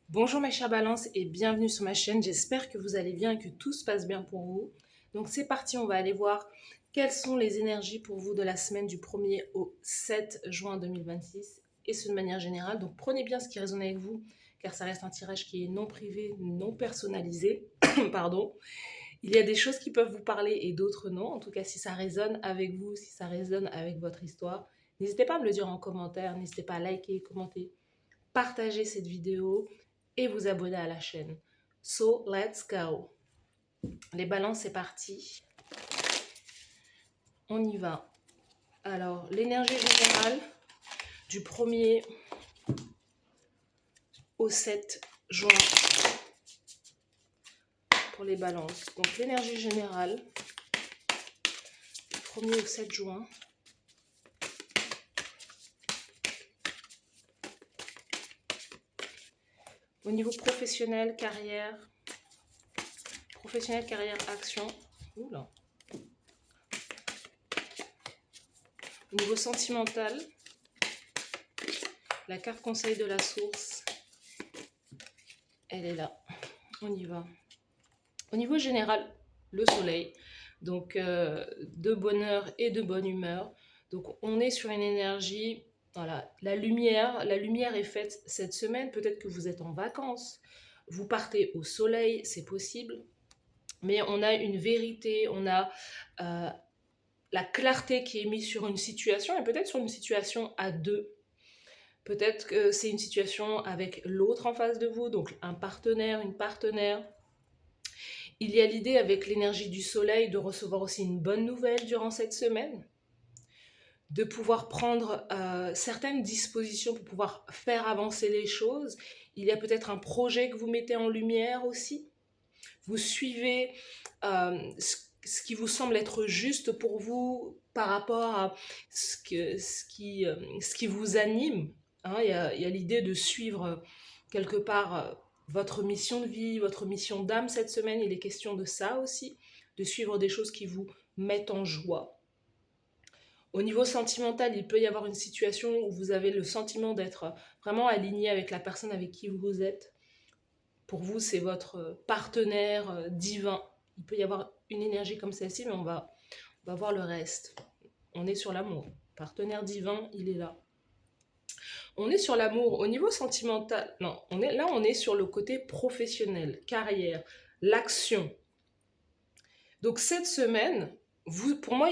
Bonjour mes chers balances et bienvenue sur ma chaîne. J'espère que vous allez bien et que tout se passe bien pour vous. Donc c'est parti, on va aller voir quelles sont les énergies pour vous de la semaine du 1er au 7 juin 2026 et ce de manière générale. Donc prenez bien ce qui résonne avec vous car ça reste un tirage qui est non privé, non personnalisé. Pardon. Il y a des choses qui peuvent vous parler et d'autres non. En tout cas, si ça résonne avec vous, si ça résonne avec votre histoire, n'hésitez pas à me le dire en commentaire, n'hésitez pas à liker, commenter, partager cette vidéo et vous abonner à la chaîne. So, let's go. Les balances, c'est parti. On y va. Alors, l'énergie générale du 1er au 7 juin pour les balances. Donc, l'énergie générale du 1er au 7 juin. Au niveau professionnel, carrière, action. Oula. Au niveau sentimental, la carte conseil de la source, elle est là. On y va. Au niveau général, le soleil, donc de bonheur et de bonne humeur. Donc on est sur une énergie, voilà, la lumière est faite cette semaine. Peut-être que vous êtes en vacances, vous partez au soleil, c'est possible. Mais on a une vérité, on a la clarté qui est mise sur une situation, et peut-être sur une situation à deux. Peut-être que c'est une situation avec l'autre en face de vous, donc un partenaire, une partenaire. Il y a l'idée avec l'énergie du soleil de recevoir aussi une bonne nouvelle durant cette semaine, de pouvoir prendre certaines dispositions pour pouvoir faire avancer les choses. Il y a peut-être un projet que vous mettez en lumière aussi. Vous suivez ce qui vous semble être juste pour vous par rapport à ce qui vous anime. Hein, il y a l'idée de suivre quelque part votre mission de vie, votre mission d'âme cette semaine. Il est question de ça aussi, de suivre des choses qui vous mettent en joie. Au niveau sentimental, il peut y avoir une situation où vous avez le sentiment d'être vraiment aligné avec la personne avec qui vous êtes. Pour vous, c'est votre partenaire divin. Il peut y avoir une énergie comme celle-ci, mais on va voir le reste. On est sur l'amour. Partenaire divin, il est là. On est sur l'amour. Au niveau sentimental, non, on est sur le côté professionnel, carrière, l'action. Donc cette semaine, pour moi,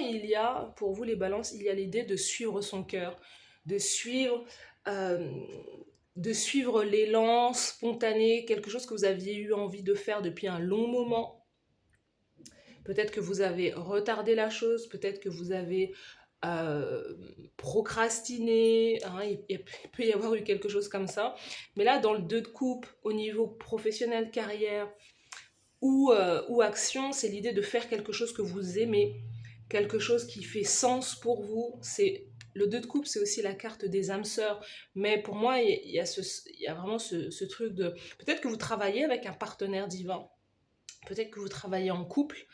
pour vous les balances, il y a l'idée de suivre son cœur, de suivre l'élan spontané, quelque chose que vous aviez eu envie de faire depuis un long moment. Peut-être que vous avez retardé la chose, peut-être que vous avez procrastiné, hein, il peut y avoir eu quelque chose comme ça. Mais là, dans le 2 de coupe, au niveau professionnel, carrière ou action, c'est l'idée de faire quelque chose que vous aimez, quelque chose qui fait sens pour vous. Le 2 de coupe, c'est aussi la carte des âmes sœurs. Mais pour moi, il y a vraiment ce truc de... Peut-être que vous travaillez avec un partenaire divin. Peut-être que vous travaillez en couple.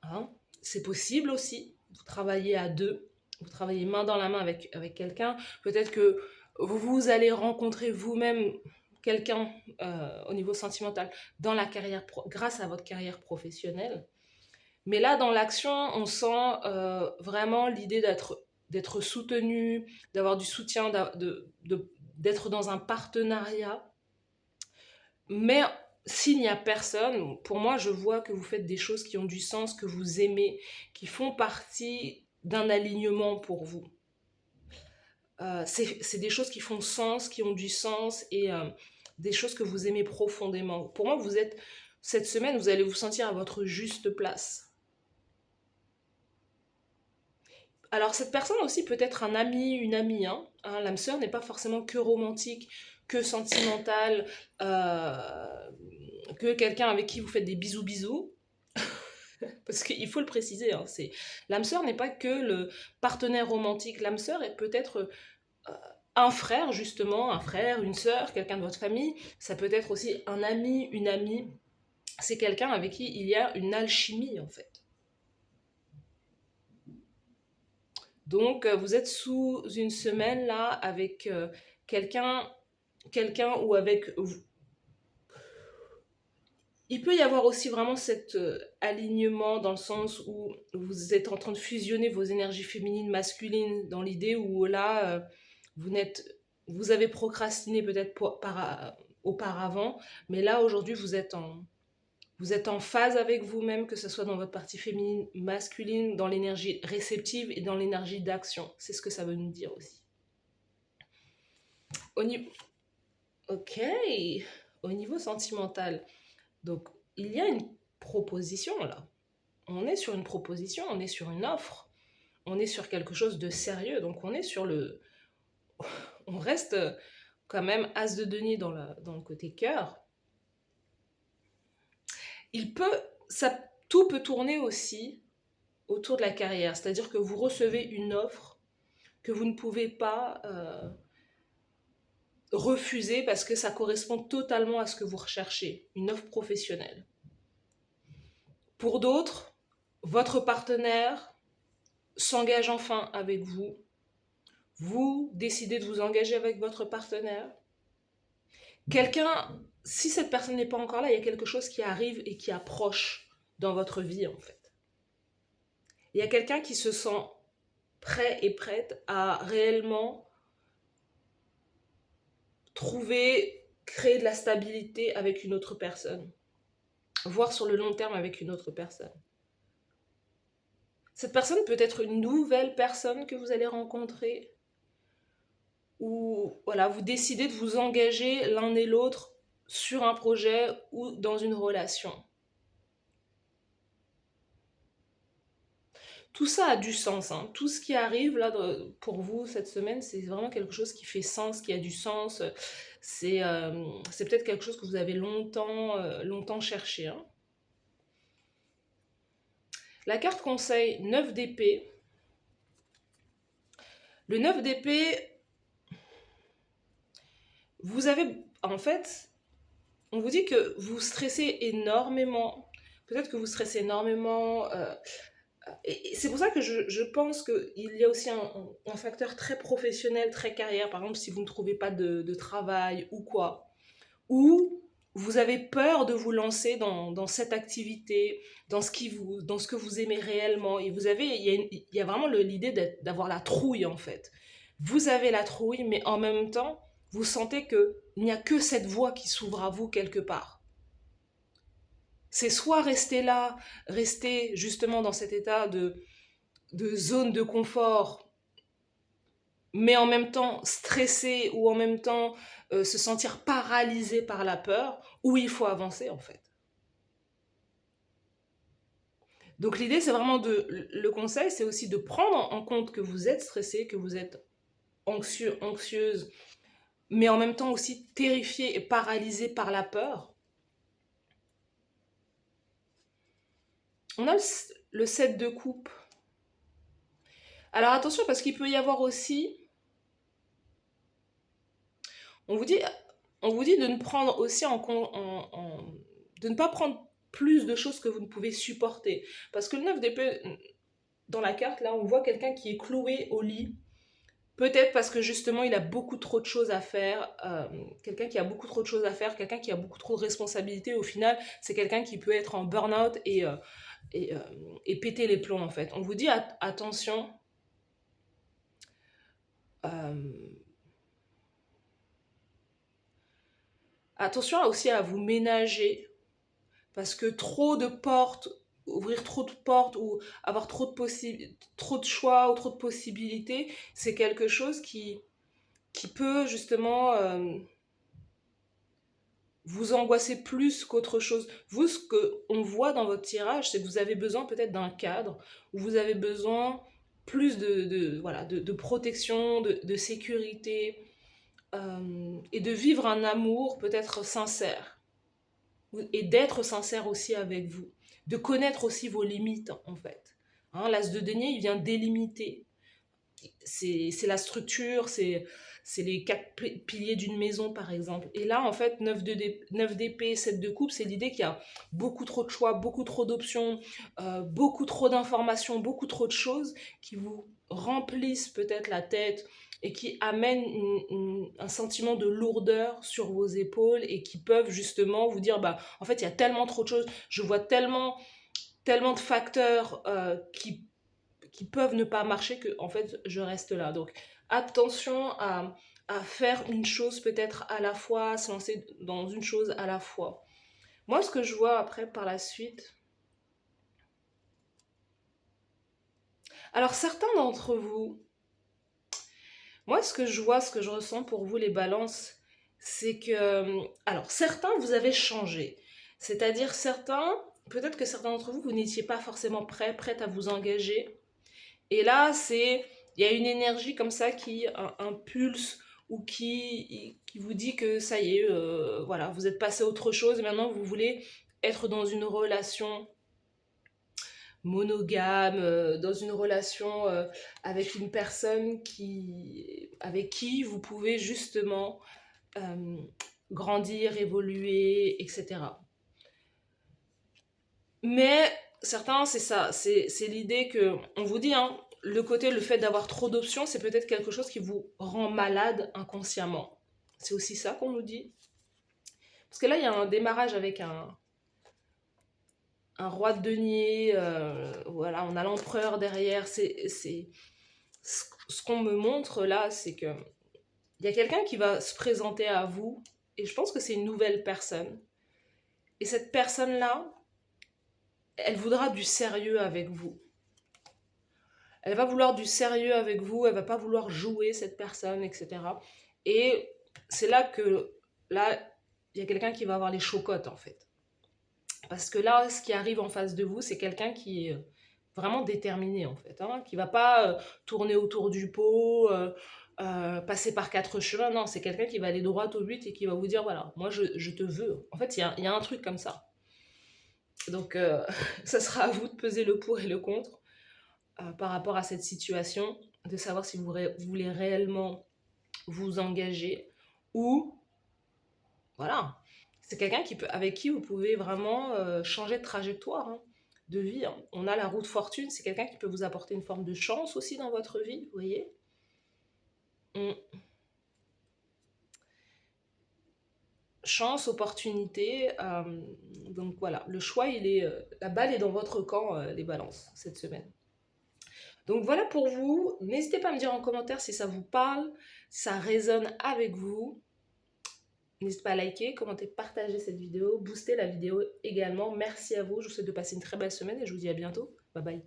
Hein, c'est possible aussi. Vous travaillez à deux. Vous travaillez main dans la main avec quelqu'un. Peut-être que vous allez rencontrer vous-même quelqu'un au niveau sentimental dans la carrière grâce à votre carrière professionnelle. Mais là, dans l'action, on sent vraiment l'idée d'être soutenu, d'avoir du soutien, d'être dans un partenariat. Mais s'il n'y a personne, pour moi, je vois que vous faites des choses qui ont du sens, que vous aimez, qui font partie d'un alignement pour vous. C'est des choses qui font sens, qui ont du sens et des choses que vous aimez profondément. Pour moi, cette semaine, vous allez vous sentir à votre juste place. Alors cette personne aussi peut être un ami, une amie. Hein. L'âme sœur n'est pas forcément que romantique, que sentimentale, que quelqu'un avec qui vous faites des bisous bisous. Parce qu'il faut le préciser, hein, l'âme sœur n'est pas que le partenaire romantique. L'âme sœur est peut-être un frère justement, un frère, une sœur, quelqu'un de votre famille. Ça peut être aussi un ami, une amie. C'est quelqu'un avec qui il y a une alchimie en fait. Donc, vous êtes sous une semaine là avec quelqu'un ou avec Il peut y avoir aussi vraiment cet alignement dans le sens où vous êtes en train de fusionner vos énergies féminines, masculines, dans l'idée où là, vous n'êtes, vous avez procrastiné peut-être auparavant, mais là aujourd'hui vous êtes en phase avec vous-même, que ce soit dans votre partie féminine, masculine, dans l'énergie réceptive et dans l'énergie d'action. C'est ce que ça veut nous dire aussi. Au niveau... Ok, au niveau sentimental, donc il y a une proposition là. On est sur une proposition, on est sur une offre, on est sur quelque chose de sérieux, donc on est sur le... On reste quand même as de denier dans le côté cœur. Tout peut tourner aussi autour de la carrière, c'est-à-dire que vous recevez une offre que vous ne pouvez pas refuser parce que ça correspond totalement à ce que vous recherchez, une offre professionnelle. Pour d'autres, votre partenaire s'engage enfin avec vous, vous décidez de vous engager avec votre partenaire. Si cette personne n'est pas encore là, il y a quelque chose qui arrive et qui approche dans votre vie en fait. Il y a quelqu'un qui se sent prêt et prête à réellement créer de la stabilité avec une autre personne, voire sur le long terme avec une autre personne. Cette personne peut être une nouvelle personne que vous allez rencontrer, ou voilà, vous décidez de vous engager l'un et l'autre sur un projet ou dans une relation. Tout ça a du sens, hein. Tout ce qui arrive là pour vous cette semaine, c'est vraiment quelque chose qui fait sens, qui a du sens. C'est peut-être quelque chose que vous avez longtemps cherché, hein. La carte conseil 9 d'épée. Le 9 d'épée, vous avez, en fait, on vous dit que vous stressez énormément. Peut-être que vous stressez énormément. Et c'est pour ça que je pense qu'il y a aussi un facteur très professionnel, très carrière. Par exemple, si vous ne trouvez pas de travail ou quoi. Ou vous avez peur de vous lancer dans cette activité, dans ce que vous aimez réellement. Et il y a vraiment l'idée d'avoir la trouille en fait. Vous avez la trouille, mais en même temps, vous sentez qu'il n'y a que cette voie qui s'ouvre à vous quelque part. C'est soit rester là, rester justement dans cet état de zone de confort, mais en même temps stressé ou en même temps se sentir paralysé par la peur, ou il faut avancer en fait. Donc l'idée c'est vraiment le conseil c'est aussi de prendre en compte que vous êtes stressé, que vous êtes anxieux, anxieuse, mais en même temps aussi terrifié et paralysé par la peur. On a le 7 de coupe. Alors attention parce qu'il peut y avoir aussi... On vous dit de ne prendre aussi de ne pas prendre plus de choses que vous ne pouvez supporter. Parce que le 9 d'épée, dans la carte, là, on voit quelqu'un qui est cloué au lit. Peut-être parce que justement, il a beaucoup trop de choses à faire. Quelqu'un qui a beaucoup trop de choses à faire, quelqu'un qui a beaucoup trop de responsabilités. Au final, c'est quelqu'un qui peut être en burn-out et péter les plombs, en fait. On vous dit attention. Attention aussi à vous ménager, parce que ouvrir trop de portes ou avoir trop de choix ou trop de possibilités, c'est quelque chose qui peut justement vous angoisser plus qu'autre chose. Vous, ce qu'on voit dans votre tirage, c'est que vous avez besoin peut-être d'un cadre, où vous avez besoin plus de protection, de sécurité, et de vivre un amour peut-être sincère et d'être sincère aussi avec vous, de connaître aussi vos limites en fait. Hein, l'as de denier, il vient délimiter. C'est la structure, c'est les 4 piliers d'une maison par exemple. Et là en fait 9 d'épée, 7 de coupe, c'est l'idée qu'il y a beaucoup trop de choix, beaucoup trop d'options, beaucoup trop d'informations, beaucoup trop de choses qui vous remplissent peut-être la tête, et qui amènent un sentiment de lourdeur sur vos épaules et qui peuvent justement vous dire, bah, en fait, il y a tellement trop de choses, je vois tellement de facteurs qui peuvent ne pas marcher que, en fait, je reste là. Donc, attention à faire une chose peut-être à la fois, à se lancer dans une chose à la fois. Moi, ce que je vois après par la suite, alors certains d'entre vous, moi, ce que je vois, ce que je ressens pour vous, les balances, c'est que, alors, certains, vous avez changé. C'est-à-dire, certains, peut-être que certains d'entre vous, vous n'étiez pas forcément prête à vous engager. Et là, il y a une énergie comme ça qui impulse ou qui vous dit que ça y est, voilà, vous êtes passé à autre chose et maintenant vous voulez être dans une relation monogame, dans une relation avec une personne avec qui vous pouvez justement euh, grandir, évoluer, etc. Mais certains, c'est ça, c'est l'idée que, on vous dit, hein, le fait d'avoir trop d'options, c'est peut-être quelque chose qui vous rend malade inconsciemment. C'est aussi ça qu'on nous dit. Parce que là, il y a un démarrage avec un roi de denier, voilà, on a l'empereur derrière. Ce qu'on me montre là, c'est que il y a quelqu'un qui va se présenter à vous, et je pense que c'est une nouvelle personne. Et cette personne-là, elle voudra du sérieux avec vous. Elle va vouloir du sérieux avec vous, elle va pas vouloir jouer cette personne, etc. Et c'est là, il y a quelqu'un qui va avoir les chocottes en fait. Parce que là, ce qui arrive en face de vous, c'est quelqu'un qui est vraiment déterminé en fait, hein, qui va pas tourner autour du pot, passer par quatre chemins. Non, c'est quelqu'un qui va aller droit au but et qui va vous dire voilà, moi je te veux. En fait, il y a un truc comme ça. Donc, ça sera à vous de peser le pour et le contre par rapport à cette situation, de savoir si vous voulez réellement vous engager ou voilà, c'est quelqu'un avec qui vous pouvez vraiment changer de trajectoire, hein, de vie, hein. On a la roue de fortune, c'est quelqu'un qui peut vous apporter une forme de chance aussi dans votre vie, vous voyez. Chance, opportunité, donc voilà, le choix, la balle est dans votre camp, les balances, cette semaine. Donc voilà pour vous. N'hésitez pas à me dire en commentaire si ça vous parle, si ça résonne avec vous. N'hésitez pas à liker, commenter, partager cette vidéo, booster la vidéo également. Merci à vous. Je vous souhaite de passer une très belle semaine et je vous dis à bientôt. Bye bye.